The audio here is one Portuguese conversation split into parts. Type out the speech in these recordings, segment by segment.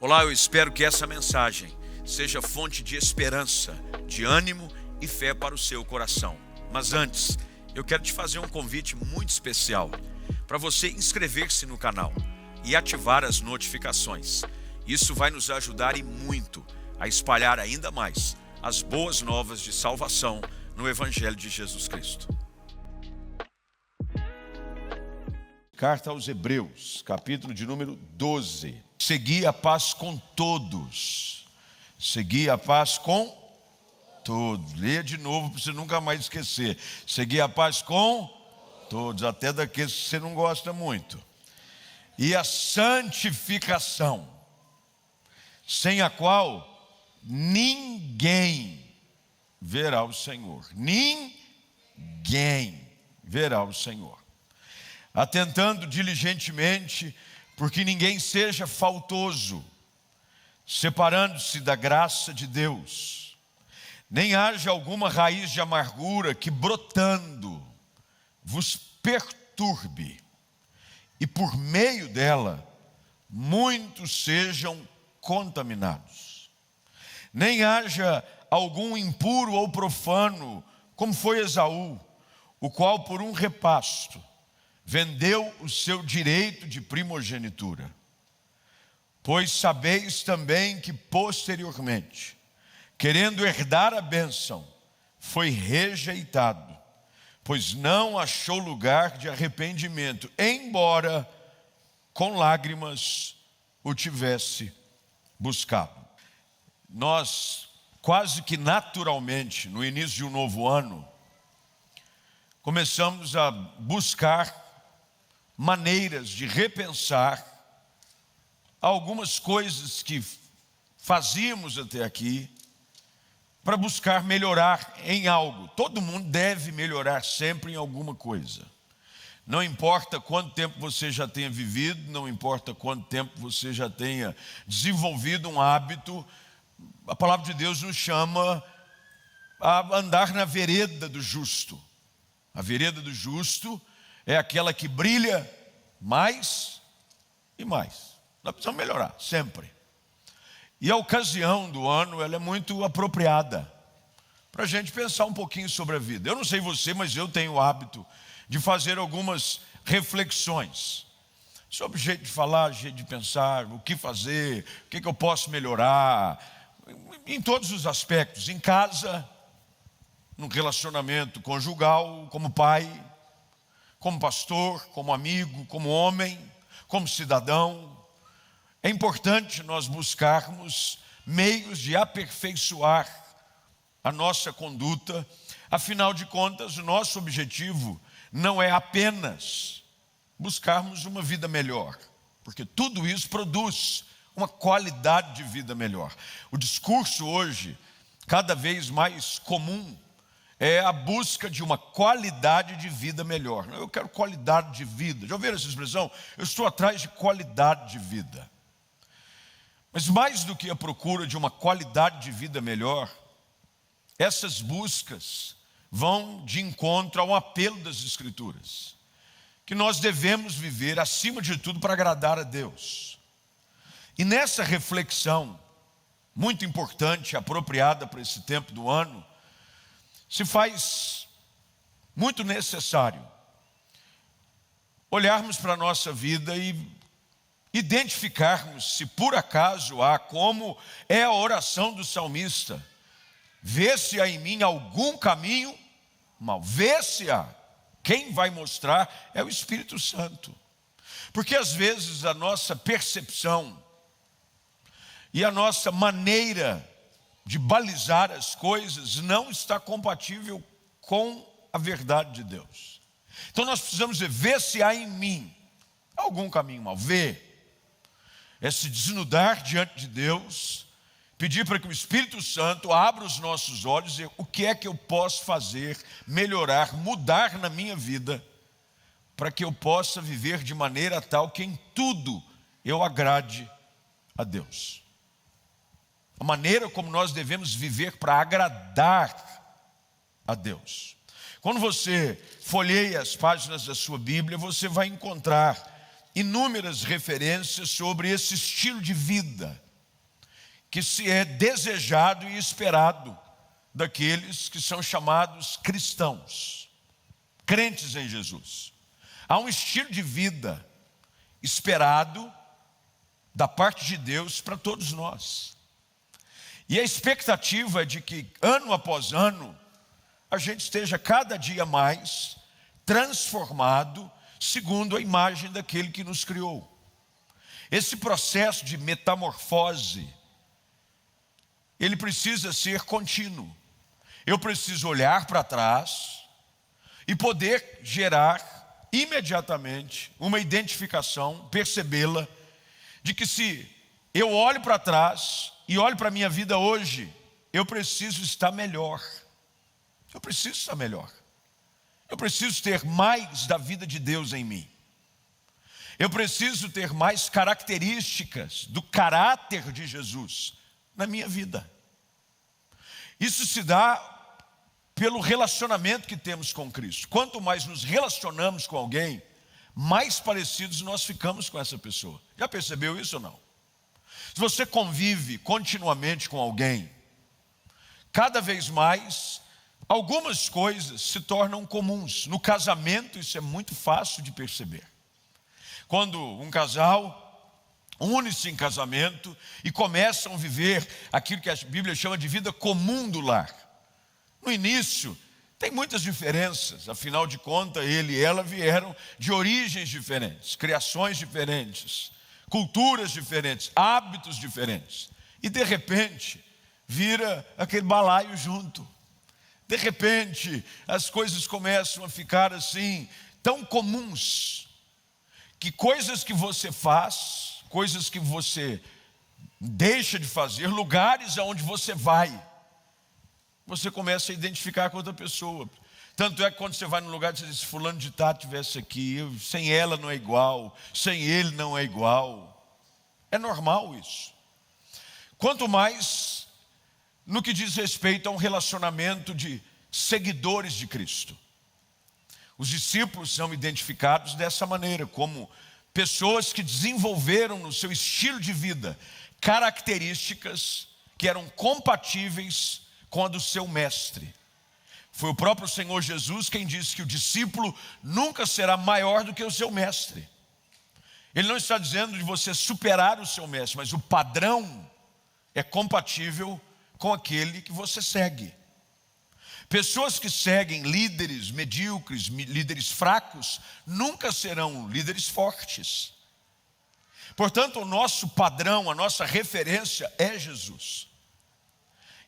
Olá, eu espero que essa mensagem seja fonte de esperança, de ânimo e fé para o seu coração. Mas antes, eu quero te fazer um convite muito especial para você inscrever-se no canal e ativar as notificações. Isso vai nos ajudar e muito a espalhar ainda mais as boas novas de salvação no Evangelho de Jesus Cristo. Carta aos Hebreus, capítulo de número 12. Segui a paz com todos. Segui a paz com todos. Leia de novo para você nunca mais esquecer. Segui a paz com todos, até daqueles que você não gosta muito. E a santificação, sem a qual ninguém verá o Senhor. Ninguém verá o Senhor. Atentando diligentemente, porque ninguém seja faltoso, separando-se da graça de Deus, nem haja alguma raiz de amargura que brotando vos perturbe, e por meio dela muitos sejam contaminados. Nem haja algum impuro ou profano, como foi Esaú, o qual por um repasto vendeu o seu direito de primogenitura. Pois sabeis também que posteriormente, querendo herdar a bênção, foi rejeitado, pois não achou lugar de arrependimento, embora com lágrimas o tivesse buscado. Nós, quase que naturalmente, no início de um novo ano, começamos a buscar maneiras de repensar algumas coisas que fazíamos até aqui, para buscar melhorar em algo. Todo mundo deve melhorar sempre em alguma coisa. Não importa quanto tempo você já tenha vivido, não importa quanto tempo você já tenha desenvolvido um hábito, a palavra de Deus nos chama a andar na vereda do justo. A vereda do justo é aquela que brilha mais e mais. Nós precisamos melhorar, sempre. E a ocasião do ano, ela é muito apropriada para a gente pensar um pouquinho sobre a vida. Eu não sei você, mas eu tenho o hábito de fazer algumas reflexões sobre jeito de falar, jeito de pensar, o que fazer, o que eu posso melhorar, em todos os aspectos, em casa, no relacionamento conjugal, como pai, como pastor, como amigo, como homem, como cidadão. É importante nós buscarmos meios de aperfeiçoar a nossa conduta. Afinal de contas, o nosso objetivo não é apenas buscarmos uma vida melhor, porque tudo isso produz uma qualidade de vida melhor. O discurso hoje, cada vez mais comum, é a busca de uma qualidade de vida melhor. Eu quero qualidade de vida. Já ouviram essa expressão? Eu estou atrás de qualidade de vida. Mas mais do que a procura de uma qualidade de vida melhor, essas buscas vão de encontro ao apelo das Escrituras, que nós devemos viver, acima de tudo, para agradar a Deus. E nessa reflexão, muito importante, apropriada para esse tempo do ano, se faz muito necessário olharmos para a nossa vida e identificarmos se por acaso há, como é a oração do salmista, vê-se há em mim algum caminho mal, vê-se há. Quem vai mostrar é o Espírito Santo. Porque às vezes a nossa percepção e a nossa maneira de balizar as coisas não está compatível com a verdade de Deus. Então nós precisamos ver se há em mim algum caminho mal. Ver é se desnudar diante de Deus, pedir para que o Espírito Santo abra os nossos olhos e o que é que eu posso fazer, melhorar, mudar na minha vida, para que eu possa viver de maneira tal que em tudo eu agrade a Deus. A maneira como nós devemos viver para agradar a Deus. Quando você folheia as páginas da sua Bíblia, você vai encontrar inúmeras referências sobre esse estilo de vida que se é desejado e esperado daqueles que são chamados cristãos, crentes em Jesus. Há um estilo de vida esperado da parte de Deus para todos nós. E a expectativa é de que, ano após ano, a gente esteja cada dia mais transformado segundo a imagem daquele que nos criou. Esse processo de metamorfose, ele precisa ser contínuo. Eu preciso olhar para trás e poder gerar imediatamente uma identificação, percebê-la, de que se eu olho para trás e olho para a minha vida hoje, eu preciso estar melhor. Eu preciso estar melhor. Eu preciso ter mais da vida de Deus em mim. Eu preciso ter mais características do caráter de Jesus na minha vida. Isso se dá pelo relacionamento que temos com Cristo. Quanto mais nos relacionamos com alguém, mais parecidos nós ficamos com essa pessoa. Já percebeu isso ou não? Se você convive continuamente com alguém, cada vez mais, algumas coisas se tornam comuns. No casamento isso é muito fácil de perceber. Quando um casal une-se em casamento e começam a viver aquilo que a Bíblia chama de vida comum do lar. No início, tem muitas diferenças, afinal de contas, ele e ela vieram de origens diferentes, criações diferentes, culturas diferentes, hábitos diferentes. E de repente, vira aquele balaio junto. De repente, as coisas começam a ficar assim, tão comuns, que coisas que você faz, coisas que você deixa de fazer, lugares aonde você vai, você começa a identificar com outra pessoa. Tanto é que quando você vai num lugar, você diz, se fulano de tal estivesse aqui, sem ela não é igual, sem ele não é igual. É normal isso. Quanto mais no que diz respeito a um relacionamento de seguidores de Cristo. Os discípulos são identificados dessa maneira, como pessoas que desenvolveram no seu estilo de vida características que eram compatíveis com a do seu mestre. Foi o próprio Senhor Jesus quem disse que o discípulo nunca será maior do que o seu mestre. Ele não está dizendo de você superar o seu mestre, mas o padrão é compatível com aquele que você segue. Pessoas que seguem líderes medíocres, líderes fracos, nunca serão líderes fortes. Portanto, o nosso padrão, a nossa referência é Jesus.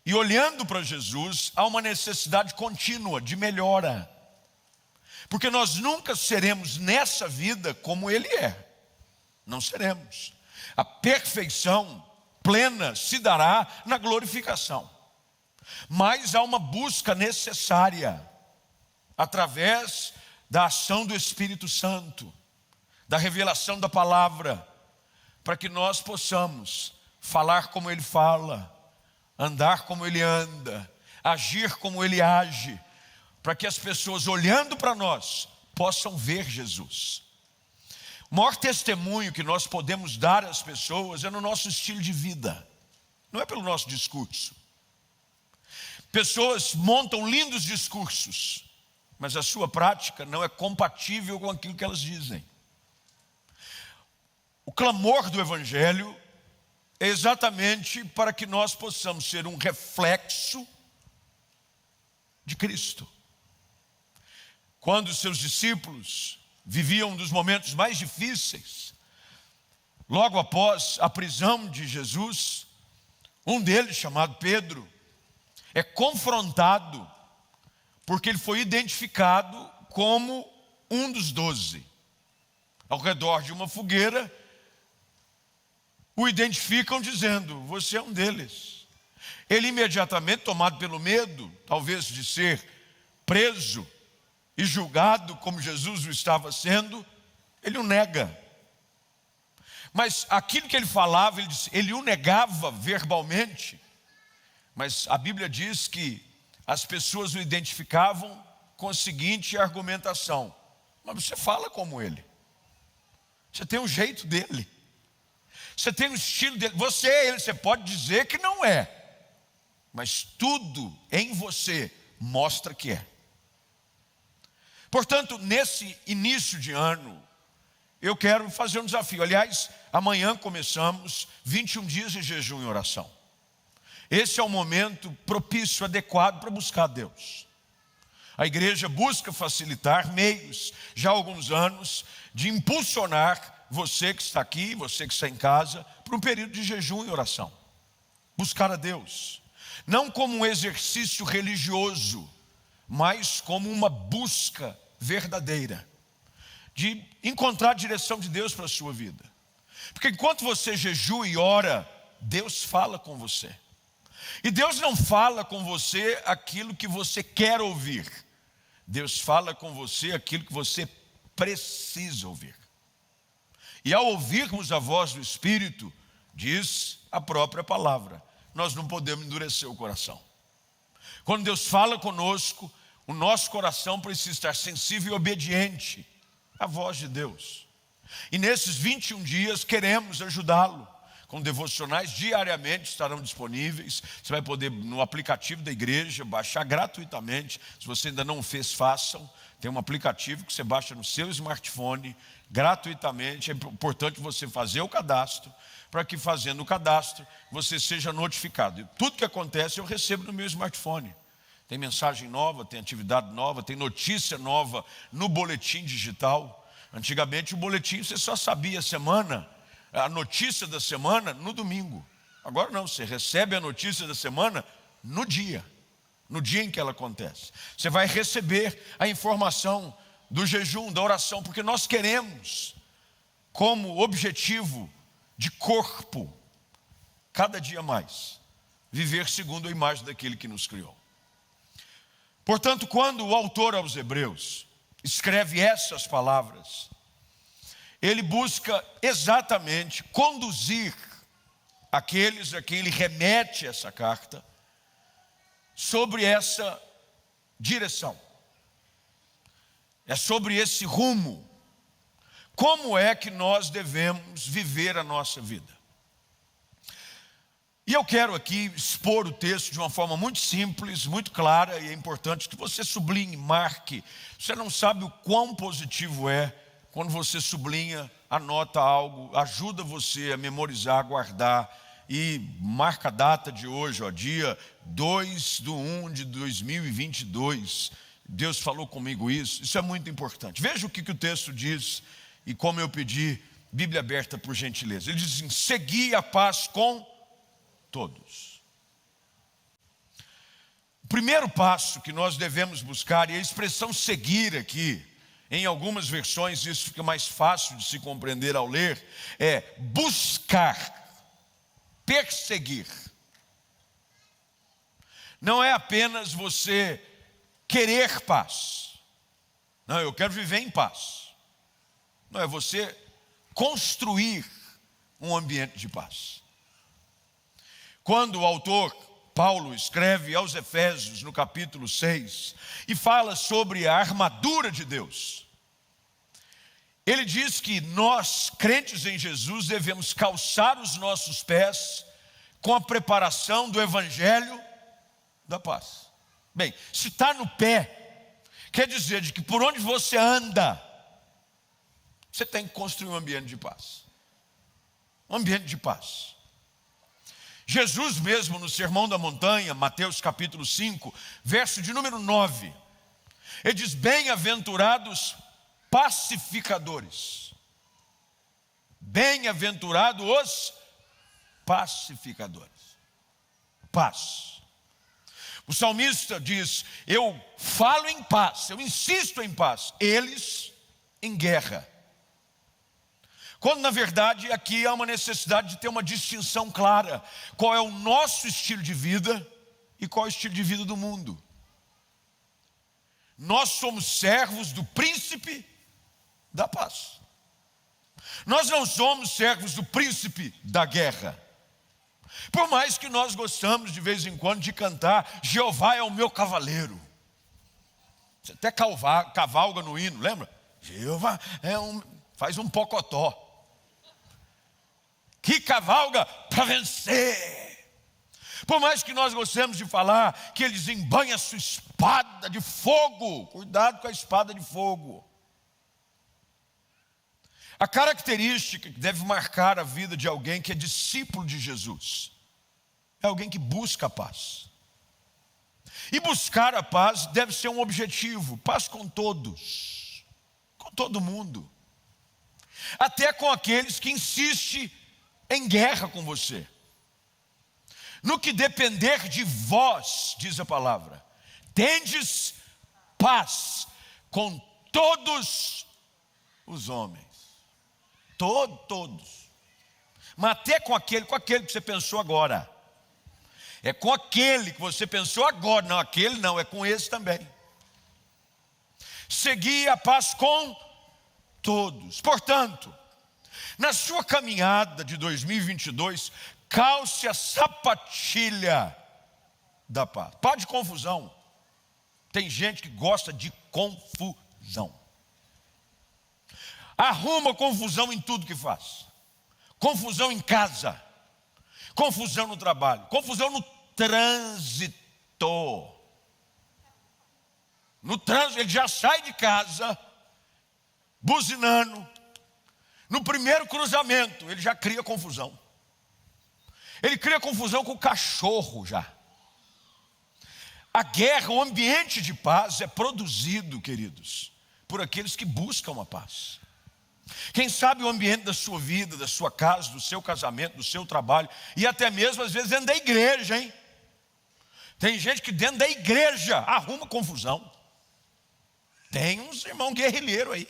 E olhando para Jesus, há uma necessidade contínua de melhora. Porque nós nunca seremos nessa vida como Ele é. Não seremos. A perfeição plena se dará na glorificação. Mas há uma busca necessária, através da ação do Espírito Santo, da revelação da palavra, para que nós possamos falar como Ele fala, andar como Ele anda, agir como Ele age, para que as pessoas olhando para nós possam ver Jesus. O maior testemunho que nós podemos dar às pessoas é no nosso estilo de vida, não é pelo nosso discurso. Pessoas montam lindos discursos, mas a sua prática não é compatível com aquilo que elas dizem. O clamor do Evangelho é exatamente para que nós possamos ser um reflexo de Cristo. Quando os seus discípulos viviam um dos momentos mais difíceis, logo após a prisão de Jesus, um deles, chamado Pedro, é confrontado porque ele foi identificado como um dos 12. Ao redor de uma fogueira, o identificam dizendo, você é um deles. Ele imediatamente, tomado pelo medo, talvez de ser preso e julgado como Jesus o estava sendo, ele o nega. Mas aquilo que ele falava, ele o negava verbalmente, mas a Bíblia diz que as pessoas o identificavam com a seguinte argumentação, mas você fala como ele, você tem um jeito dele. Você tem o estilo dele. Você é ele, você pode dizer que não é. Mas tudo em você mostra que é. Portanto, nesse início de ano, eu quero fazer um desafio. Aliás, amanhã começamos 21 dias de jejum e oração. Esse é o momento propício, adequado para buscar Deus. A igreja busca facilitar meios, já há alguns anos, de impulsionar você que está aqui, você que está em casa, para um período de jejum e oração. Buscar a Deus. Não como um exercício religioso, mas como uma busca verdadeira de encontrar a direção de Deus para a sua vida. Porque enquanto você jejua e ora, Deus fala com você. E Deus não fala com você aquilo que você quer ouvir. Deus fala com você aquilo que você precisa ouvir. E ao ouvirmos a voz do Espírito, diz a própria palavra, nós não podemos endurecer o coração. Quando Deus fala conosco, o nosso coração precisa estar sensível e obediente à voz de Deus. E nesses 21 dias queremos ajudá-lo. Com devocionais diariamente estarão disponíveis. Você vai poder, no aplicativo da igreja, baixar gratuitamente. Se você ainda não fez, façam. Tem um aplicativo que você baixa no seu smartphone, gratuitamente. É importante você fazer o cadastro, para que fazendo o cadastro, você seja notificado. E tudo que acontece eu recebo no meu smartphone. Tem mensagem nova, tem atividade nova, tem notícia nova no boletim digital. Antigamente o boletim você só sabia a notícia da semana no domingo. Agora não, você recebe a notícia da semana no dia em que ela acontece. Você vai receber a informação do jejum, da oração, porque nós queremos, como objetivo de corpo, cada dia mais, viver segundo a imagem daquele que nos criou. Portanto, quando o autor aos Hebreus escreve essas palavras, ele busca exatamente conduzir aqueles a quem ele remete essa carta sobre essa direção. É sobre esse rumo. Como é que nós devemos viver a nossa vida? E eu quero aqui expor o texto de uma forma muito simples, muito clara, e é importante que você sublinhe, marque. Você não sabe o quão positivo é quando você sublinha, anota algo, ajuda você a memorizar, a guardar, e marca a data de hoje, dia 2/1/2022. Deus falou comigo isso é muito importante. Veja o que o texto diz, e como eu pedi, Bíblia aberta por gentileza. Ele diz assim: segui a paz com todos. O primeiro passo que nós devemos buscar, e a expressão seguir aqui, em algumas versões isso fica mais fácil de se compreender ao ler, é buscar, perseguir. Não é apenas você querer paz. Não, eu quero viver em paz. Não, é você construir um ambiente de paz. Quando o autor Paulo escreve aos Efésios no capítulo 6 e fala sobre a armadura de Deus, ele diz que nós, crentes em Jesus, devemos calçar os nossos pés com a preparação do evangelho da paz. Bem, se está no pé, quer dizer de que por onde você anda, você tem que construir um ambiente de paz. Um ambiente de paz. Jesus mesmo no Sermão da Montanha, Mateus capítulo 5, verso de número 9, ele diz: bem-aventurados pacificadores. Bem-aventurados os pacificadores. Paz. O salmista diz: eu falo em paz, eu insisto em paz, eles em guerra. Quando na verdade aqui há uma necessidade de ter uma distinção clara. Qual é o nosso estilo de vida e qual é o estilo de vida do mundo? Nós somos servos do príncipe da paz. Nós não somos servos do príncipe da guerra. Por mais que nós gostamos de vez em quando de cantar: Jeová é o meu cavaleiro. Você até cavalga no hino, lembra? Jeová faz um pocotó. que cavalga para vencer. Por mais que nós gostemos de falar que ele desembanha a sua espada de fogo, cuidado com a espada de fogo. A característica que deve marcar a vida de alguém que é discípulo de Jesus é alguém que busca a paz. E buscar a paz deve ser um objetivo, paz com todos, com todo mundo, até com aqueles que insistem em guerra com você. No que depender de vós, diz a palavra, tendes paz com todos os homens. Todos. Mas até com aquele que você pensou agora. É com aquele que você pensou agora. Não, aquele não, é com esse também. Segui a paz com todos. Portanto, na sua caminhada de 2022, calce a sapatilha da paz. Pá de confusão. Tem gente que gosta de confusão. Arruma confusão em tudo que faz. Confusão em casa. Confusão no trabalho. Confusão no trânsito. No trânsito, ele já sai de casa buzinando. No primeiro cruzamento, ele já cria confusão. Ele cria confusão com o cachorro já. A guerra, o ambiente de paz é produzido, queridos, por aqueles que buscam a paz. Quem sabe o ambiente da sua vida, da sua casa, do seu casamento, do seu trabalho, e até mesmo às vezes dentro da igreja, hein? Tem gente que dentro da igreja arruma confusão. Tem uns irmãos guerrilheiros aí.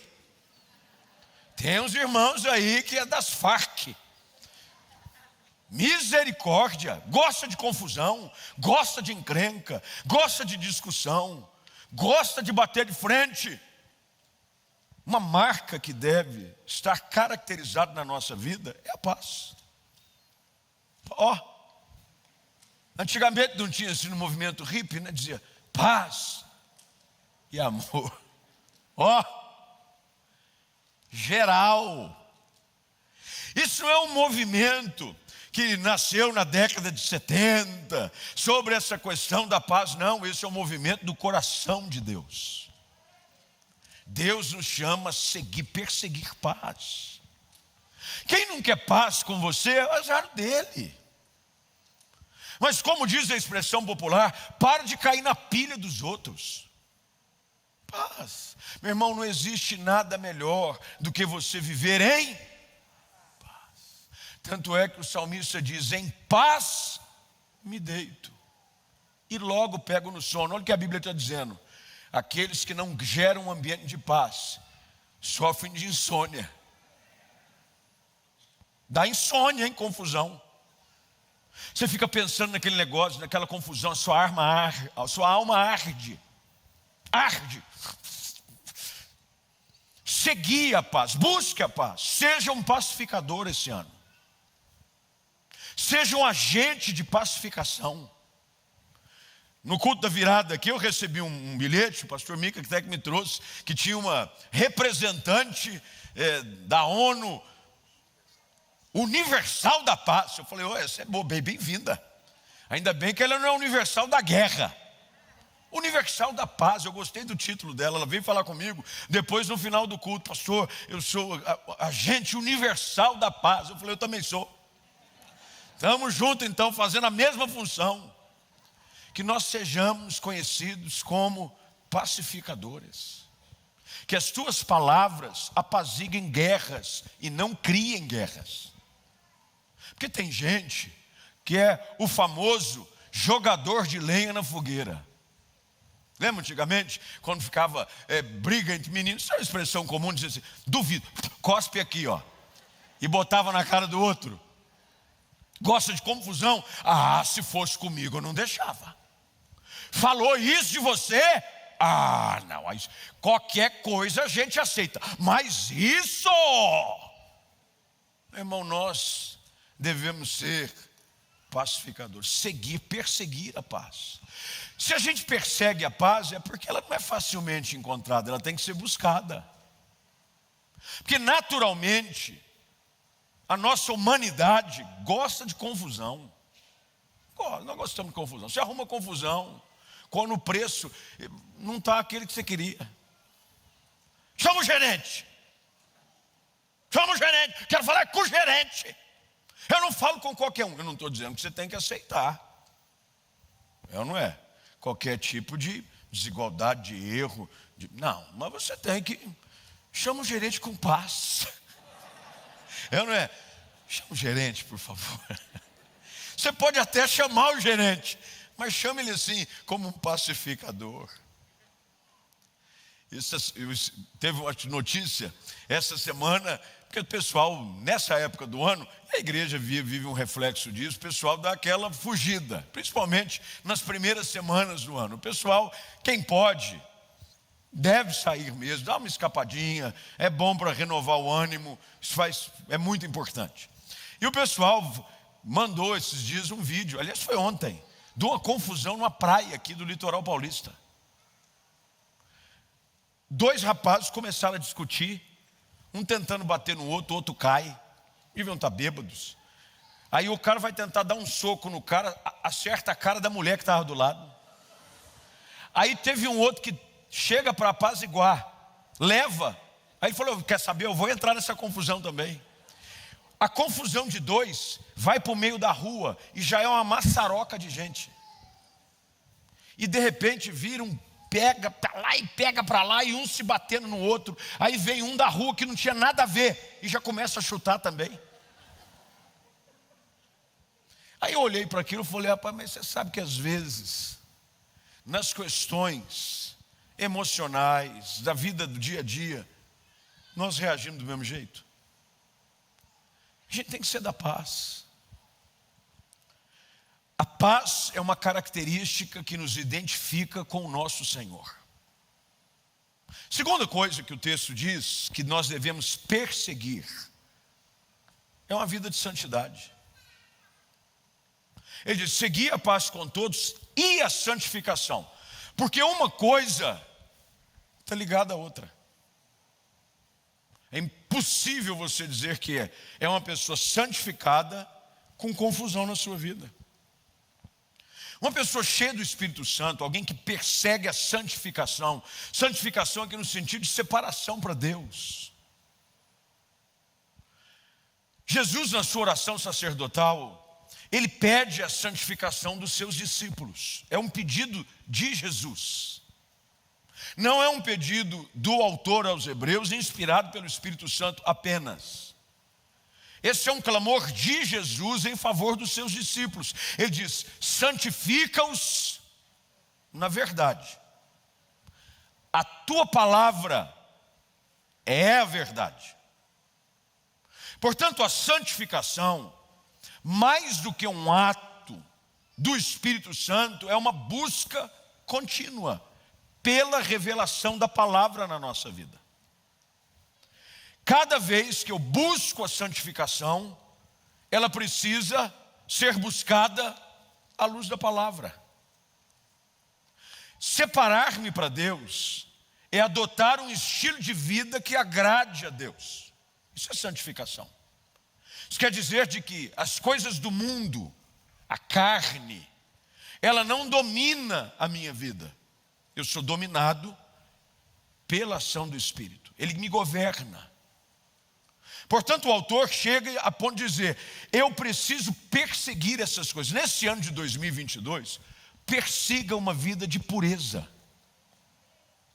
Tem uns irmãos aí que é das Farc. Misericórdia, gosta de confusão, gosta de encrenca, gosta de discussão, gosta de bater de frente. Uma marca que deve estar caracterizada na nossa vida é a paz. Antigamente não tinha assim no movimento hippie, né? Dizia paz e amor. Geral. Isso não é um movimento que nasceu na década de 70 sobre essa questão da paz, não. Esse é um movimento do coração de Deus. Deus nos chama a perseguir paz. Quem não quer paz com você é o azar dele. Mas como diz a expressão popular, para de cair na pilha dos outros. Paz. Meu irmão, não existe nada melhor do que você viver em paz. Tanto é que o salmista diz, em paz me deito e logo pego no sono. Olha o que a Bíblia está dizendo. Aqueles que não geram um ambiente de paz sofrem de insônia. Dá insônia, hein? Confusão. Você fica pensando naquele negócio, naquela confusão, a sua alma arde. Arde. Segui a paz, busque a paz. Seja um pacificador esse ano. Seja um agente de pacificação. No culto da virada aqui eu recebi um bilhete, o pastor Mica que até que me trouxe, que tinha uma representante da ONU Universal da Paz. Eu falei, essa é boa, bem-vinda. Ainda bem que ela não é universal da guerra. Universal da Paz, eu gostei do título dela. Ela veio falar comigo depois no final do culto. Pastor, eu sou agente universal da paz. Eu falei, eu também sou. Estamos juntos então, fazendo a mesma função. Que nós sejamos conhecidos como pacificadores. Que as tuas palavras apaziguem guerras e não criem guerras. Porque tem gente que é o famoso jogador de lenha na fogueira. Lembra antigamente, quando ficava briga entre meninos, isso é uma expressão comum, dizia assim, duvido, cospe aqui, e botava na cara do outro. Gosta de confusão? Se fosse comigo eu não deixava. Falou isso de você? Não, qualquer coisa a gente aceita, mas isso, meu irmão, nós devemos ser pacificadores, perseguir a paz. Se a gente persegue a paz, é porque ela não é facilmente encontrada, ela tem que ser buscada. Porque naturalmente, A nossa humanidade gosta de confusão. Nós gostamos de confusão. Você arruma confusão quando o preço não está aquele que você queria. Chama o gerente. Chama o gerente. Quero falar com o gerente. Eu não falo com qualquer um. Eu não estou dizendo que você tem que aceitar. Não é. Qualquer tipo de desigualdade, de erro. Não, mas você tem que... Chama o gerente com paz. Não é? Chama o gerente, por favor. Você pode até chamar o gerente, mas chame ele assim, como um pacificador. Teve uma notícia essa semana, porque o pessoal, nessa época do ano, a igreja vive um reflexo disso, o pessoal dá aquela fugida, principalmente nas primeiras semanas do ano. O pessoal, quem pode, deve sair mesmo, dá uma escapadinha, é bom para renovar o ânimo, é muito importante. E o pessoal mandou esses dias um vídeo, aliás foi ontem, de uma confusão numa praia aqui do litoral paulista. 2 rapazes começaram a discutir, um tentando bater no outro, o outro cai, deviam estar bêbados. Aí o cara vai tentar dar um soco no cara, acerta a cara da mulher que estava do lado. Aí teve um outro que chega para apaziguar, leva. Aí ele falou, quer saber, eu vou entrar nessa confusão também. A confusão de 2 vai para o meio da rua e já é uma maçaroca de gente. E de repente vira um pega para lá e pega para lá e um se batendo no outro. Aí vem um da rua que não tinha nada a ver e já começa a chutar também. Aí eu olhei para aquilo e falei, rapaz, mas você sabe que às vezes, nas questões emocionais, da vida do dia a dia, nós reagimos do mesmo jeito. A gente tem que ser da paz. A paz é uma característica que nos identifica com o nosso Senhor. Segunda coisa que o texto diz que nós devemos perseguir é uma vida de santidade. Ele diz, seguir a paz com todos e a santificação. Porque uma coisa está ligada à outra. É impossível você dizer que é uma pessoa santificada com confusão na sua vida. Uma pessoa cheia do Espírito Santo, alguém que persegue a santificação. Santificação aqui no sentido de separação para Deus. Jesus, na sua oração sacerdotal, ele pede a santificação dos seus discípulos. É um pedido de Jesus. Não é um pedido do autor aos Hebreus, inspirado pelo Espírito Santo apenas. Esse é um clamor de Jesus em favor dos seus discípulos. Ele diz, santifica-os na verdade. A tua palavra é a verdade. Portanto, a santificação, mais do que um ato do Espírito Santo, é uma busca contínua pela revelação da palavra na nossa vida. Cada vez que eu busco a santificação, ela precisa ser buscada à luz da palavra. Separar-me para Deus é adotar um estilo de vida que agrade a Deus. Isso é santificação. Isso quer dizer de que as coisas do mundo, a carne, ela não domina a minha vida. Eu sou dominado pela ação do Espírito. Ele me governa. Portanto, o autor chega a ponto de dizer, eu preciso perseguir essas coisas. Nesse ano de 2022, persiga uma vida de pureza,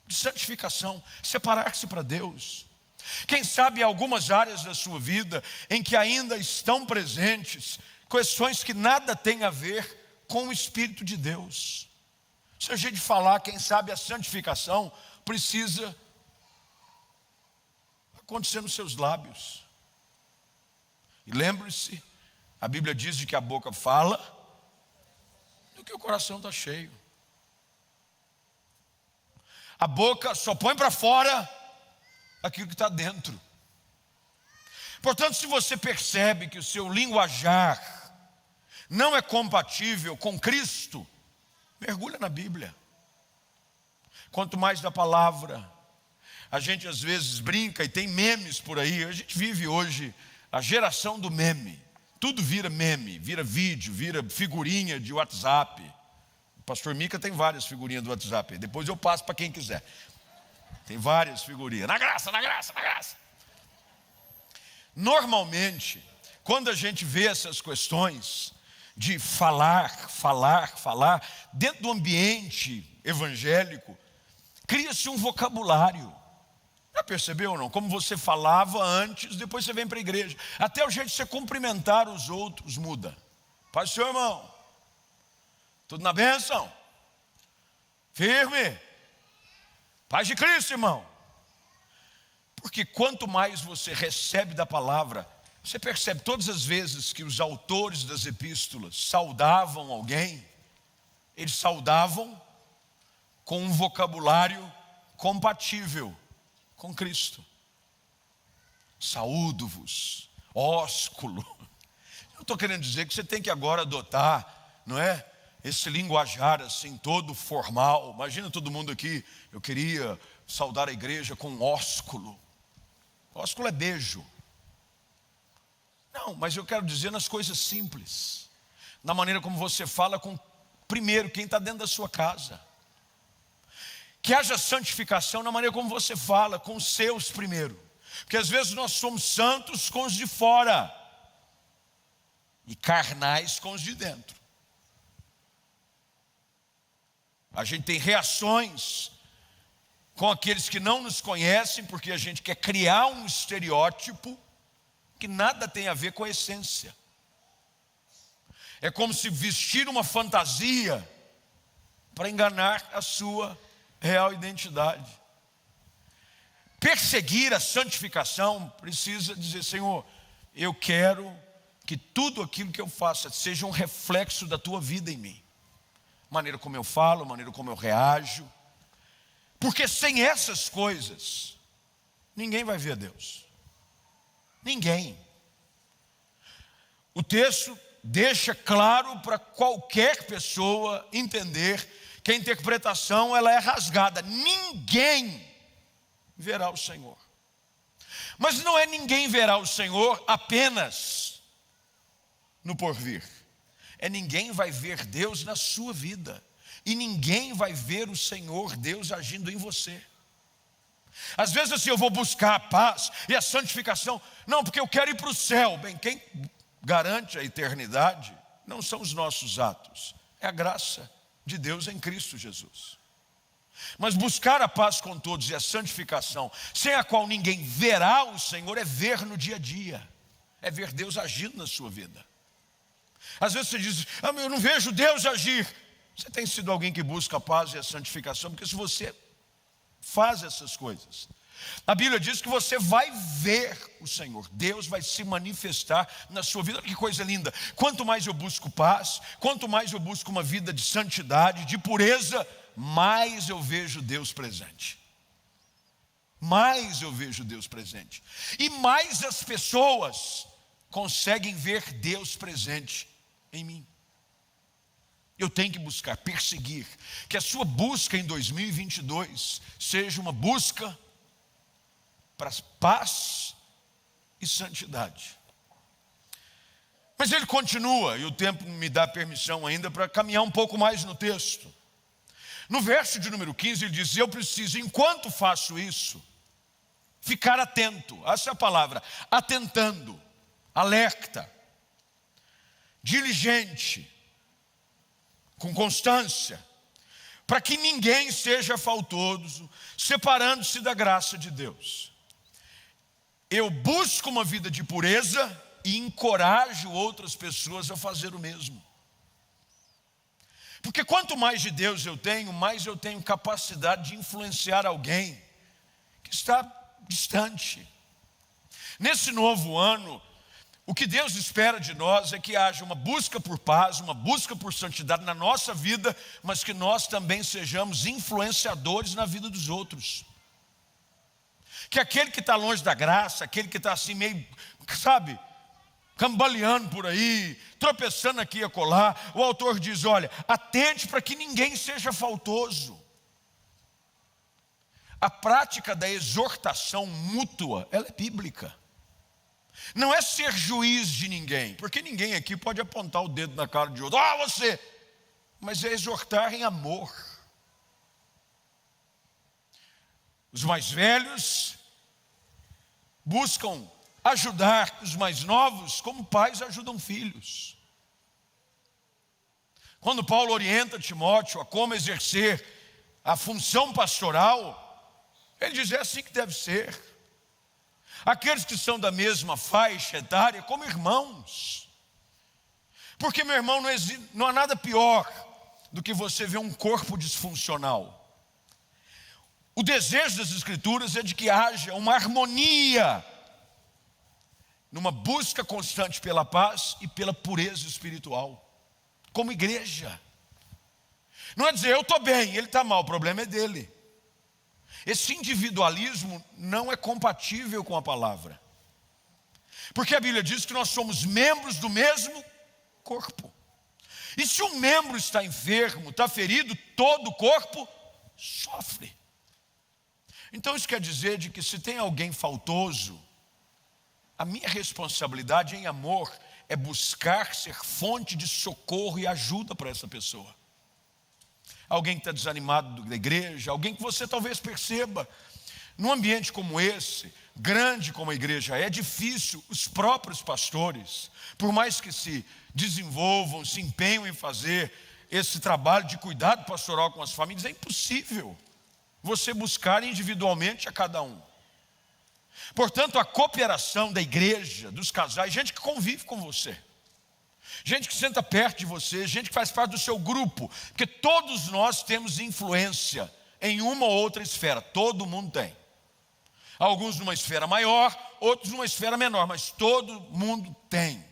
de santificação, separar-se para Deus. Quem sabe algumas áreas da sua vida em que ainda estão presentes questões que nada têm a ver com o Espírito de Deus. Se a gente falar, quem sabe a santificação precisa acontecer nos seus lábios. E lembre-se, a Bíblia diz de que a boca fala do que o coração está cheio. A boca só põe para fora aquilo que está dentro. Portanto, se você percebe que o seu linguajar não é compatível com Cristo, mergulha na Bíblia. Quanto mais da palavra, a gente às vezes brinca e tem memes por aí. A gente vive hoje A geração do meme. Tudo vira meme, vira vídeo, vira figurinha de WhatsApp. O pastor Mica tem várias figurinhas do WhatsApp. Depois eu passo para quem quiser. Tem várias figurinhas. Na graça, na graça, na graça. Normalmente, quando a gente vê essas questões de falar, dentro do ambiente evangélico, cria-se um vocabulário. Já percebeu ou não? Como você falava antes, depois você vem para a igreja. Até o jeito de você cumprimentar os outros muda. Paz do Senhor, irmão. Tudo na bênção? Firme? Paz de Cristo, irmão. Porque quanto mais você recebe da palavra, você percebe todas as vezes que os autores das epístolas saudavam alguém, eles saudavam com um vocabulário compatível com Cristo. Saúdo-vos, ósculo. Não estou querendo dizer que você tem que agora adotar, não é? Esse linguajar assim, todo formal. Imagina todo mundo aqui, eu queria saudar a igreja com ósculo. Ósculo é beijo. Não, mas eu quero dizer nas coisas simples. Na maneira como você fala com, primeiro, quem está dentro da sua casa. Que haja santificação na maneira como você fala com os seus primeiro. Porque às vezes nós somos santos com os de fora e carnais com os de dentro. A gente tem reações com aqueles que não nos conhecem, porque a gente quer criar um estereótipo que nada tem a ver com a essência. É como se vestir uma fantasia para enganar a sua real identidade. Perseguir a santificação precisa dizer: Senhor, eu quero que tudo aquilo que eu faça seja um reflexo da tua vida em mim. Maneira como eu falo, maneira como eu reajo. Porque sem essas coisas, ninguém vai ver Deus. Ninguém. O texto deixa claro para qualquer pessoa entender que a interpretação ela é rasgada. Ninguém verá o Senhor. Mas não é ninguém verá o Senhor apenas no porvir. É ninguém vai ver Deus na sua vida. E ninguém vai ver o Senhor Deus agindo em você. Às vezes assim, eu vou buscar a paz e a santificação. Não, porque eu quero ir para o céu. Bem, quem garante a eternidade não são os nossos atos. É a graça de Deus em Cristo Jesus. Mas buscar a paz com todos e a santificação, sem a qual ninguém verá o Senhor, é ver no dia a dia. É ver Deus agindo na sua vida. Às vezes você diz: eu não vejo Deus agir. Você tem sido alguém que busca a paz e a santificação, porque se você faz essas coisas, a Bíblia diz que você vai ver o Senhor. Deus vai se manifestar na sua vida. Que coisa linda. Quanto mais eu busco paz, quanto mais eu busco uma vida de santidade, de pureza, mais eu vejo Deus presente. Mais eu vejo Deus presente. E mais as pessoas conseguem ver Deus presente em mim. Eu tenho que buscar, perseguir, que a sua busca em 2022 seja uma busca para paz e santidade. Mas ele continua, e o tempo me dá permissão ainda para caminhar um pouco mais no texto. No verso de número 15 ele diz: eu preciso, enquanto faço isso, ficar atento. Essa é a palavra, atentando, alerta, diligente, com constância, para que ninguém seja faltoso, separando-se da graça de Deus. Eu busco uma vida de pureza e encorajo outras pessoas a fazer o mesmo. Porque quanto mais de Deus eu tenho, mais eu tenho capacidade de influenciar alguém que está distante. Nesse novo ano, o que Deus espera de nós é que haja uma busca por paz, uma busca por santidade na nossa vida, mas que nós também sejamos influenciadores na vida dos outros. Que aquele que está longe da graça, aquele que está assim meio, sabe, cambaleando por aí, tropeçando aqui e acolá, o autor diz: olha, atente para que ninguém seja faltoso. A prática da exortação mútua, ela é bíblica. Não é ser juiz de ninguém, porque ninguém aqui pode apontar o dedo na cara de outro. Você! Mas é exortar em amor. Os mais velhos buscam ajudar os mais novos como pais ajudam filhos. Quando Paulo orienta Timóteo a como exercer a função pastoral, ele diz: é assim que deve ser. Aqueles que são da mesma faixa etária como irmãos. Porque, meu irmão, não há nada pior do que você ver um corpo disfuncional. O desejo das Escrituras é de que haja uma harmonia, numa busca constante pela paz e pela pureza espiritual, como igreja. Não é dizer, eu estou bem, ele está mal, o problema é dele. Esse individualismo não é compatível com a palavra. Porque a Bíblia diz que nós somos membros do mesmo corpo. E se um membro está enfermo, está ferido, todo o corpo sofre. Então isso quer dizer de que se tem alguém faltoso, a minha responsabilidade em amor é buscar ser fonte de socorro e ajuda para essa pessoa. Alguém que está desanimado da igreja, alguém que você talvez perceba, num ambiente como esse, grande como a igreja é difícil, os próprios pastores, por mais que se desenvolvam, se empenham em fazer esse trabalho de cuidado pastoral com as famílias, é impossível você buscar individualmente a cada um. Portanto, a cooperação da igreja, dos casais, gente que convive com você, gente que senta perto de você, gente que faz parte do seu grupo, porque todos nós temos influência em uma ou outra esfera, todo mundo tem. Alguns numa esfera maior, outros numa esfera menor, mas todo mundo tem.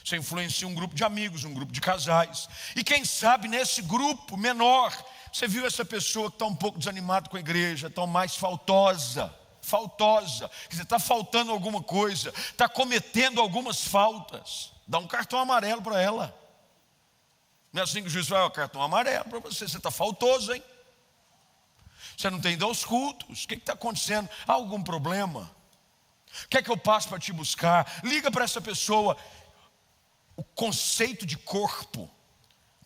Você influencia um grupo de amigos, um grupo de casais, e quem sabe nesse grupo menor, você viu essa pessoa que está um pouco desanimada com a igreja, está mais faltosa, quer dizer, está faltando alguma coisa, está cometendo algumas faltas. Dá um cartão amarelo para ela. Não é assim que o juiz vai: cartão amarelo para você está faltoso, hein? Você não tem ido aos cultos, o que está acontecendo? Há algum problema? O que é que eu passo para te buscar? Liga para essa pessoa. O conceito de corpo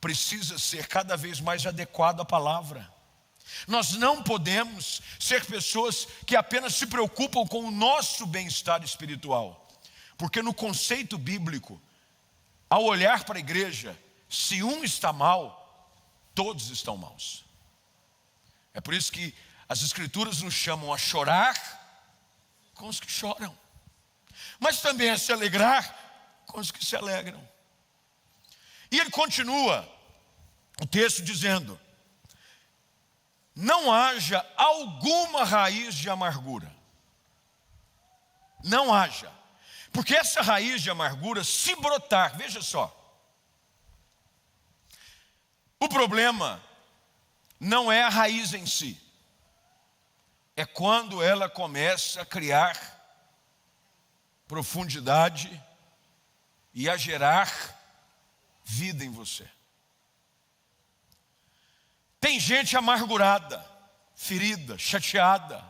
precisa ser cada vez mais adequado à palavra. Nós não podemos ser pessoas que apenas se preocupam com o nosso bem-estar espiritual, porque no conceito bíblico, ao olhar para a igreja, se um está mal, todos estão maus. É por isso que as Escrituras nos chamam a chorar com os que choram, mas também a se alegrar com os que se alegram. E ele continua o texto dizendo: não haja alguma raiz de amargura. Não haja. Porque essa raiz de amargura, se brotar, veja só, o problema não é a raiz em si, é quando ela começa a criar profundidade e a gerar vida em você. Tem gente amargurada, ferida, chateada,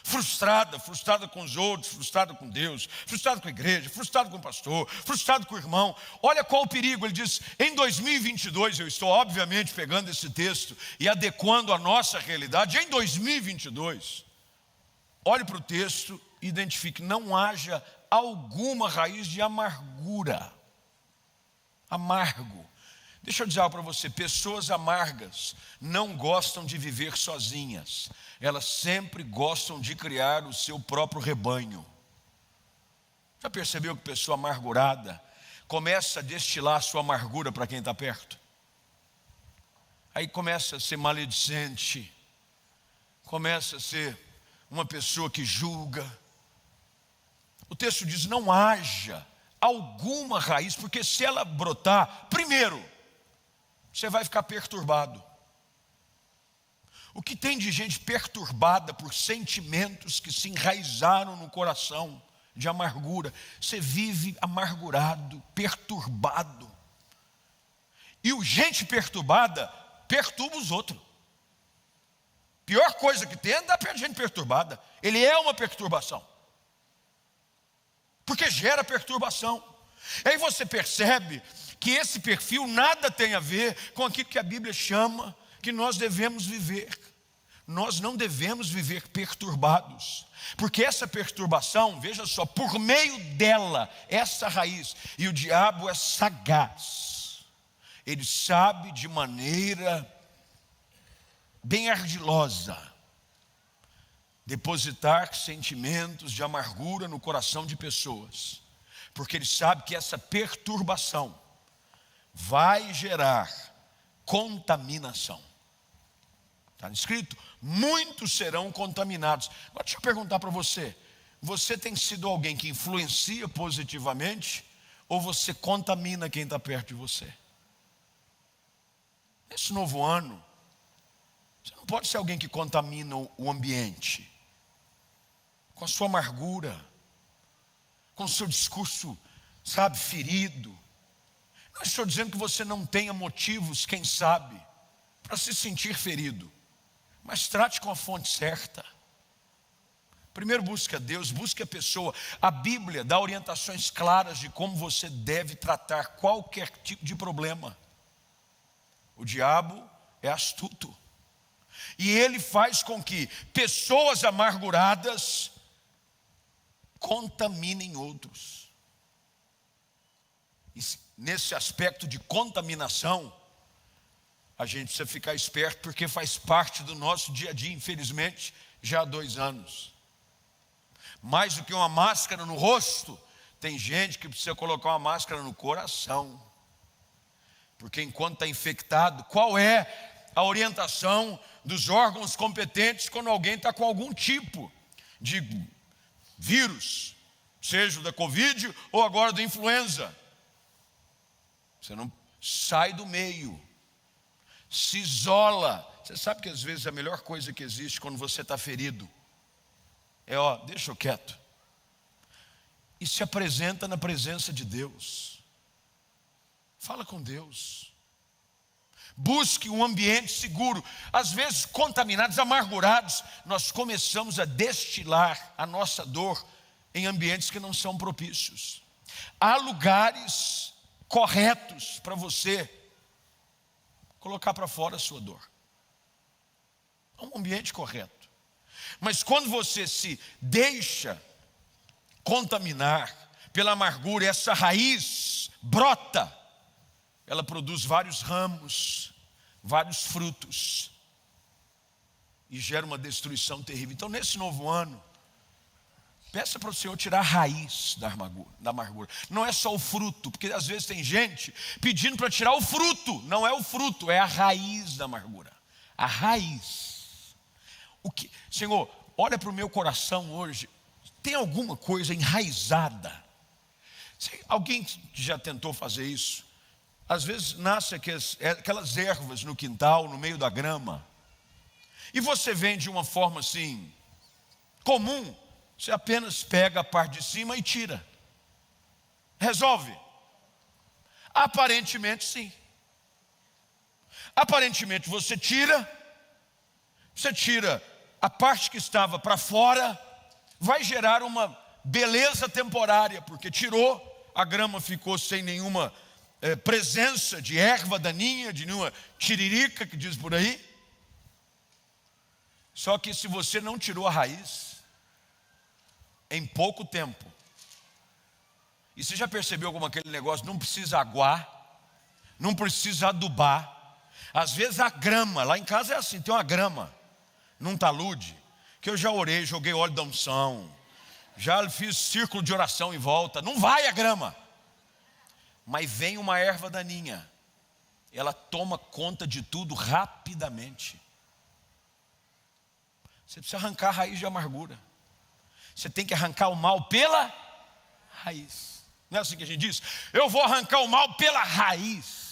frustrada com os outros, frustrada com Deus, frustrada com a igreja, frustrada com o pastor, frustrada com o irmão. Olha qual o perigo. Ele diz: em 2022, eu estou obviamente pegando esse texto e adequando a nossa realidade. Em 2022, olhe para o texto e identifique: não haja alguma raiz de amargura. Amargo. Deixa eu dizer algo para você: pessoas amargas não gostam de viver sozinhas, elas sempre gostam de criar o seu próprio rebanho. Já percebeu que pessoa amargurada começa a destilar a sua amargura para quem está perto? Aí começa a ser maledicente, começa a ser uma pessoa que julga. O texto diz: não haja alguma raiz, porque se ela brotar, primeiro, você vai ficar perturbado. O que tem de gente perturbada por sentimentos que se enraizaram no coração de amargura? Você vive amargurado, perturbado. E o gente perturbada perturba os outros. Pior coisa que tem é andar perto de gente perturbada. Ele é uma perturbação. porque gera perturbação. Aí você percebe que esse perfil nada tem a ver com aquilo que a Bíblia chama que nós devemos viver. Nós não devemos viver perturbados, porque essa perturbação, veja só, por meio dela, essa raiz, e o diabo é sagaz, ele sabe de maneira bem ardilosa depositar sentimentos de amargura no coração de pessoas, porque ele sabe que essa perturbação vai gerar contaminação. Está escrito, muitos serão contaminados. Agora deixa eu perguntar para você, você tem sido alguém que influencia positivamente, ou você contamina quem está perto de você? Nesse novo ano, você não pode ser alguém que contamina o ambiente, com a sua amargura, com o seu discurso, sabe, ferido. Não estou dizendo que você não tenha motivos, quem sabe, para se sentir ferido, mas trate com a fonte certa. Primeiro busque a Deus, busque a pessoa. A Bíblia dá orientações claras de como você deve tratar qualquer tipo de problema. O diabo é astuto, e ele faz com que pessoas amarguradas contaminem outros. E nesse aspecto de contaminação, a gente precisa ficar esperto, porque faz parte do nosso dia a dia, infelizmente, já há 2 anos. Mais do que uma máscara no rosto, tem gente que precisa colocar uma máscara no coração. Porque enquanto está infectado, qual é a orientação dos órgãos competentes quando alguém está com algum tipo de vírus, seja da Covid ou agora da influenza? Você não sai do meio, se isola. Você sabe que às vezes a melhor coisa que existe quando você está ferido é, deixa eu quieto, e se apresenta na presença de Deus. Fala com Deus, busque um ambiente seguro. Às vezes contaminados, amargurados, nós começamos a destilar a nossa dor em ambientes que não são propícios. Há lugares corretos para você colocar para fora a sua dor. É um ambiente correto. Mas quando você se deixa contaminar pela amargura, essa raiz brota, ela produz vários ramos, vários frutos, e gera uma destruição terrível. Então nesse novo ano, peça para o Senhor tirar a raiz da amargura. Não é só o fruto, porque às vezes tem gente pedindo para tirar o fruto. Não é o fruto, é a raiz da amargura. A raiz. Senhor, olha para o meu coração hoje. Tem alguma coisa enraizada? Alguém que já tentou fazer isso? Às vezes nasce aquelas ervas no quintal, no meio da grama, e você vem de uma forma assim, comum. Você apenas pega a parte de cima e tira. Resolve? Aparentemente sim. Aparentemente você tira a parte que estava para fora, vai gerar uma beleza temporária, porque tirou, a grama ficou sem nenhuma presença de erva daninha, de nenhuma tiririca que diz por aí. Só que se você não tirou a raiz, em pouco tempo, e você já percebeu como aquele negócio não precisa aguar, não precisa adubar. Às vezes a grama, lá em casa é assim, tem uma grama num talude, que eu já orei, joguei óleo da unção, já fiz círculo de oração em volta, não vai a grama, mas vem uma erva daninha, ela toma conta de tudo rapidamente. Você precisa arrancar a raiz de amargura. Você tem que arrancar o mal pela raiz. Não é assim que a gente diz? Eu vou arrancar o mal pela raiz.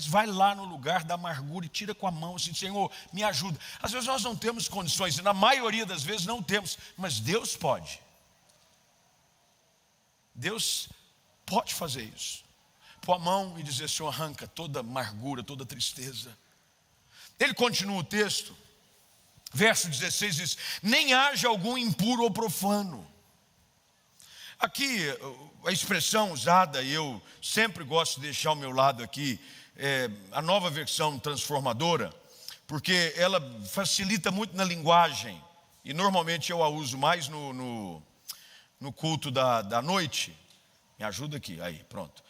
Vai lá no lugar da amargura e tira com a mão assim, Senhor, me ajuda. Às vezes nós não temos condições, e na maioria das vezes não temos, mas Deus pode. Deus pode fazer isso. Pôr a mão e dizer, Senhor, arranca toda amargura, toda tristeza. Ele continua o texto, verso 16 diz, nem haja algum impuro ou profano. Aqui, a expressão usada, e eu sempre gosto de deixar ao meu lado aqui, a nova versão transformadora, porque ela facilita muito na linguagem, e normalmente eu a uso mais no culto da noite. Me ajuda aqui, aí, pronto.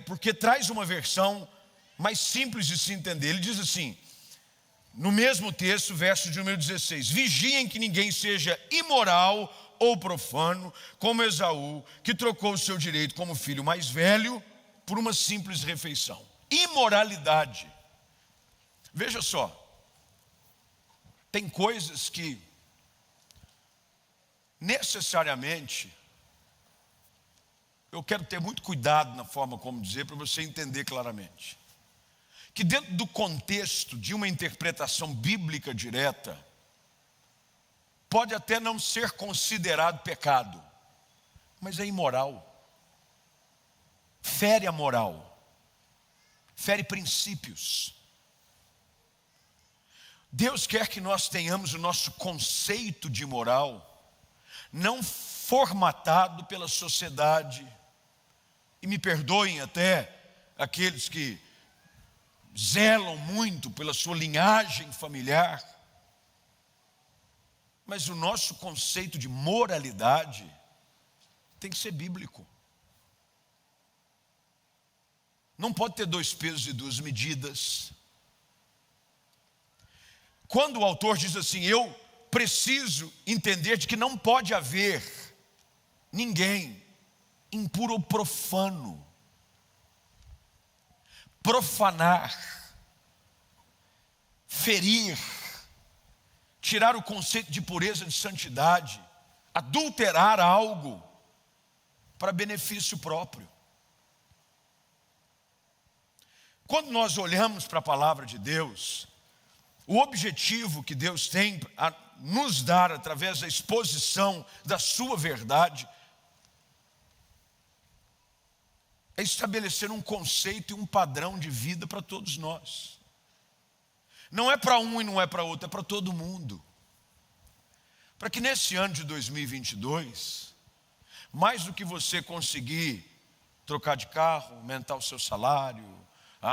Porque traz uma versão mais simples de se entender. Ele diz assim, no mesmo texto, verso de número 16: vigiem que ninguém seja imoral ou profano, como Esaú, que trocou o seu direito como filho mais velho por uma simples refeição. Imoralidade. Veja só, tem coisas que necessariamente eu quero ter muito cuidado na forma como dizer, para você entender claramente. Que dentro do contexto de uma interpretação bíblica direta, pode até não ser considerado pecado, mas é imoral. Fere a moral, fere princípios. Deus quer que nós tenhamos o nosso conceito de moral não formatado pela sociedade. E me perdoem até aqueles que zelam muito pela sua linhagem familiar, mas o nosso conceito de moralidade tem que ser bíblico. Não pode ter dois pesos e duas medidas. Quando o autor diz assim, eu preciso entender de que não pode haver ninguém impuro ou profano. Profanar, ferir, tirar o conceito de pureza, de santidade, adulterar algo para benefício próprio. Quando nós olhamos para a palavra de Deus, o objetivo que Deus tem a nos dar através da exposição da sua verdade é estabelecer um conceito e um padrão de vida para todos nós. Não é para um e não é para outro, é para todo mundo. Para que nesse ano de 2022, mais do que você conseguir trocar de carro, aumentar o seu salário,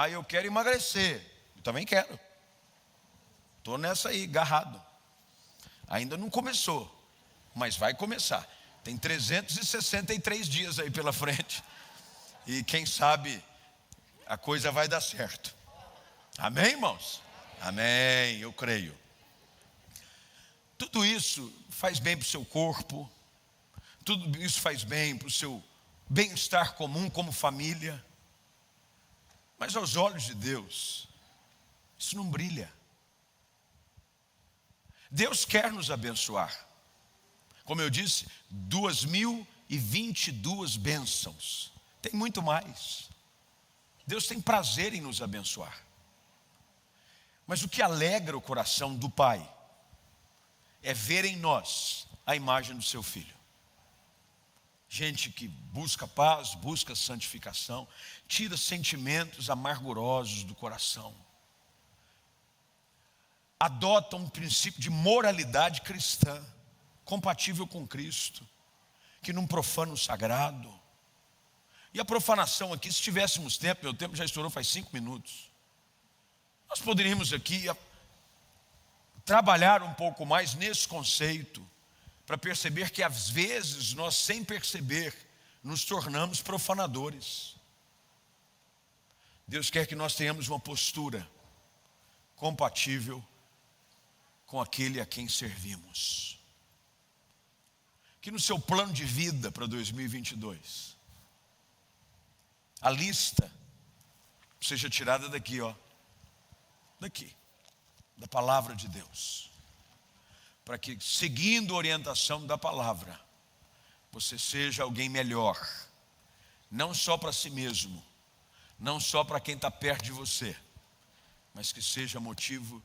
eu quero emagrecer, eu também quero. Estou nessa aí, agarrado. Ainda não começou, mas vai começar. Tem 363 dias aí pela frente. E quem sabe a coisa vai dar certo. Amém, irmãos? Amém, eu creio. Tudo isso faz bem para o seu corpo. Tudo isso faz bem para o seu bem-estar comum como família. Mas aos olhos de Deus, isso não brilha. Deus quer nos abençoar. Como eu disse, 2022 bênçãos. Tem muito mais. Deus tem prazer em nos abençoar. Mas o que alegra o coração do Pai é ver em nós a imagem do seu Filho. Gente que busca paz, busca santificação, tira sentimentos amargurosos do coração. Adota um princípio de moralidade cristã, compatível com Cristo, que não profana o sagrado. E a profanação aqui, se tivéssemos tempo, meu tempo já estourou faz 5 minutos. Nós poderíamos aqui trabalhar um pouco mais nesse conceito, para perceber que às vezes nós, sem perceber, nos tornamos profanadores. Deus quer que nós tenhamos uma postura compatível com aquele a quem servimos. Que no seu plano de vida para 2022, a lista seja tirada daqui, daqui, da palavra de Deus. Para que, seguindo a orientação da palavra, você seja alguém melhor. Não só para si mesmo, não só para quem está perto de você, mas que seja motivo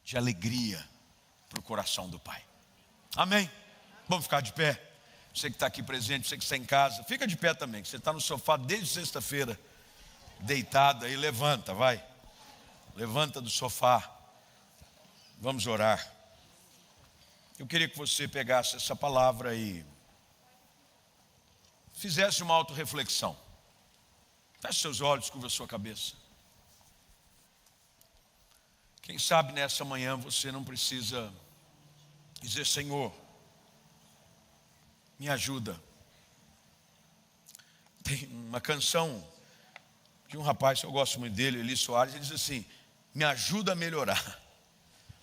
de alegria para o coração do Pai. Amém? Vamos ficar de pé? Você que está aqui presente, você que está em casa, fica de pé também, que você está no sofá desde sexta-feira, deitado aí, levanta, vai. Levanta do sofá. Vamos orar. Eu queria que você pegasse essa palavra e fizesse uma autorreflexão. Feche seus olhos, curva a sua cabeça. Quem sabe nessa manhã você não precisa dizer: Senhor, me ajuda. Tem uma canção de um rapaz que eu gosto muito dele, Eli Soares, ele diz assim: me ajuda a melhorar.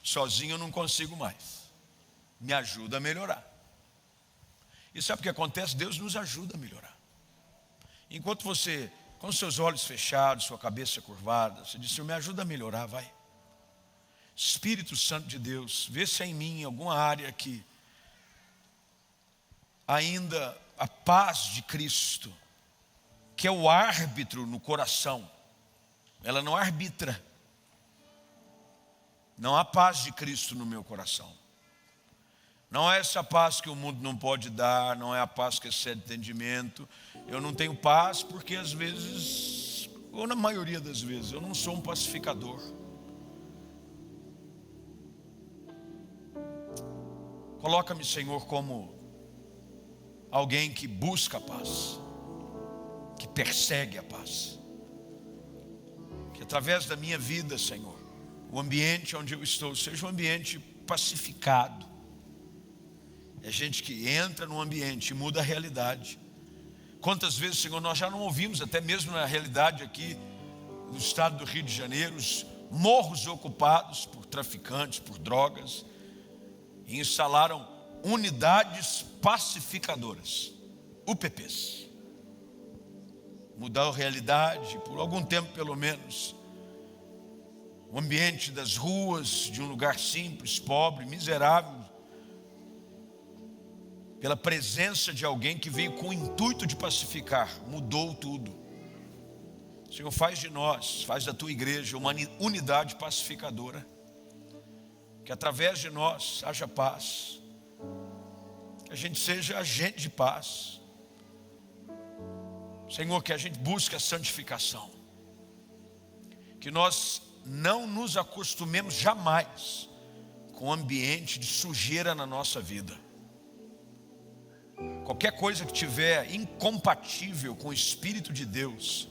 Sozinho eu não consigo mais. Me ajuda a melhorar. E sabe o que acontece? Deus nos ajuda a melhorar. Enquanto você, com seus olhos fechados, sua cabeça curvada, você diz: Senhor, me ajuda a melhorar, vai. Espírito Santo de Deus, vê se há em mim alguma área que ainda a paz de Cristo, que é o árbitro no coração, ela não arbitra. Não há paz de Cristo no meu coração. Não é essa paz que o mundo não pode dar, não é a paz que excede entendimento. Eu não tenho paz porque às vezes, ou na maioria das vezes, eu não sou um pacificador. Coloca-me, Senhor, como alguém que busca a paz, que persegue a paz. Que através da minha vida, Senhor, o ambiente onde eu estou seja um ambiente pacificado. É gente que entra no ambiente e muda a realidade. Quantas vezes, Senhor, nós já não ouvimos, até mesmo na realidade aqui no estado do Rio de Janeiro, os morros ocupados por traficantes, por drogas, e instalaram unidades pacificadoras, UPPs. Mudar a realidade, por algum tempo pelo menos, o ambiente das ruas, de um lugar simples, pobre, miserável, pela presença de alguém que veio com o intuito de pacificar, mudou tudo. Senhor, faz de nós, faz da tua igreja uma unidade pacificadora, que através de nós haja paz, que a gente seja agente de paz. Senhor, que a gente busque a santificação, que nós não nos acostumemos jamais com o ambiente de sujeira na nossa vida. Qualquer coisa que tiver incompatível com o Espírito de Deus,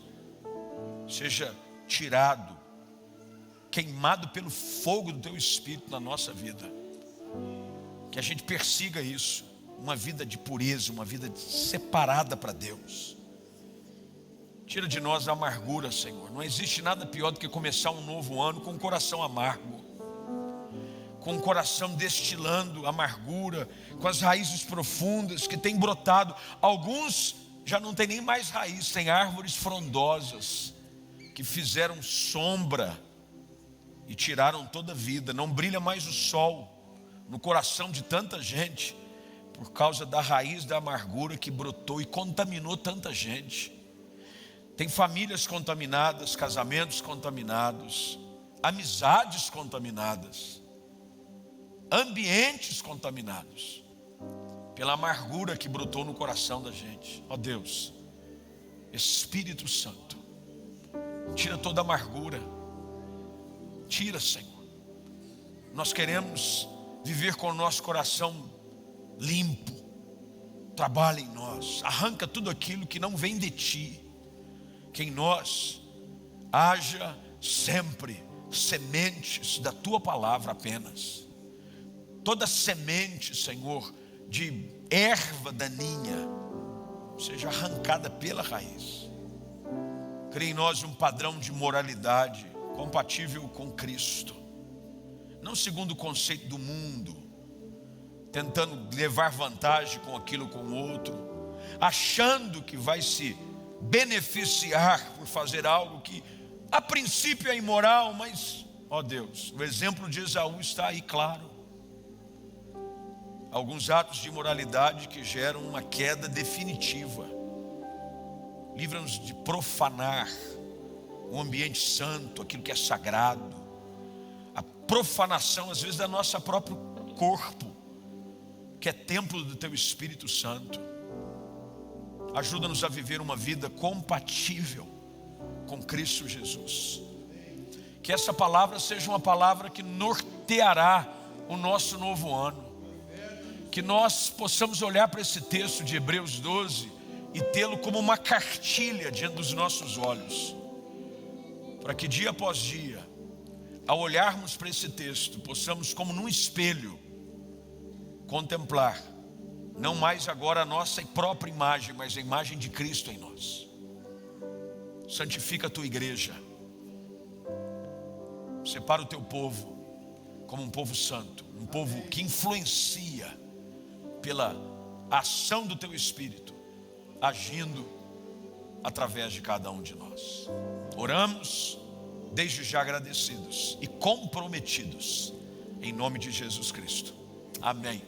seja tirado, queimado pelo fogo do teu Espírito na nossa vida. Que a gente persiga isso, uma vida de pureza, uma vida separada para Deus. Tira de nós a amargura, Senhor. Não existe nada pior do que começar um novo ano com um coração amargo, com o coração destilando amargura, com as raízes profundas que têm brotado. Alguns já não tem nem mais raiz, tem árvores frondosas que fizeram sombra e tiraram toda a vida. Não brilha mais o sol no coração de tanta gente por causa da raiz da amargura que brotou e contaminou tanta gente. Tem famílias contaminadas, casamentos contaminados, amizades contaminadas, ambientes contaminados pela amargura que brotou no coração da gente. Ó Deus, Espírito Santo, tira toda a amargura. Tira, Senhor. Nós queremos viver com o nosso coração limpo. Trabalha em nós, arranca tudo aquilo que não vem de Ti. Que em nós haja sempre sementes da Tua palavra apenas. Toda semente, Senhor, de erva daninha seja arrancada pela raiz. Cria em nós um padrão de moralidade compatível com Cristo, não segundo o conceito do mundo, tentando levar vantagem com aquilo com o outro, achando que vai se beneficiar por fazer algo que a princípio é imoral, mas, ó Deus, o exemplo de Esaú está aí claro. Alguns atos de imoralidade que geram uma queda definitiva. Livra-nos de profanar o ambiente santo, aquilo que é sagrado. A profanação, às vezes, da nosso próprio corpo, que é templo do Teu Espírito Santo. Ajuda-nos a viver uma vida compatível com Cristo Jesus. Que essa palavra seja uma palavra que norteará o nosso novo ano. Que nós possamos olhar para esse texto de Hebreus 12 e tê-lo como uma cartilha diante dos nossos olhos, para que dia após dia, ao olharmos para esse texto, possamos, como num espelho, contemplar não mais agora a nossa própria imagem, mas a imagem de Cristo em nós. Santifica a tua igreja, separa o teu povo como um povo santo, um povo que influencia pela ação do teu Espírito, agindo através de cada um de nós. Oramos desde já agradecidos e comprometidos em nome de Jesus Cristo. Amém.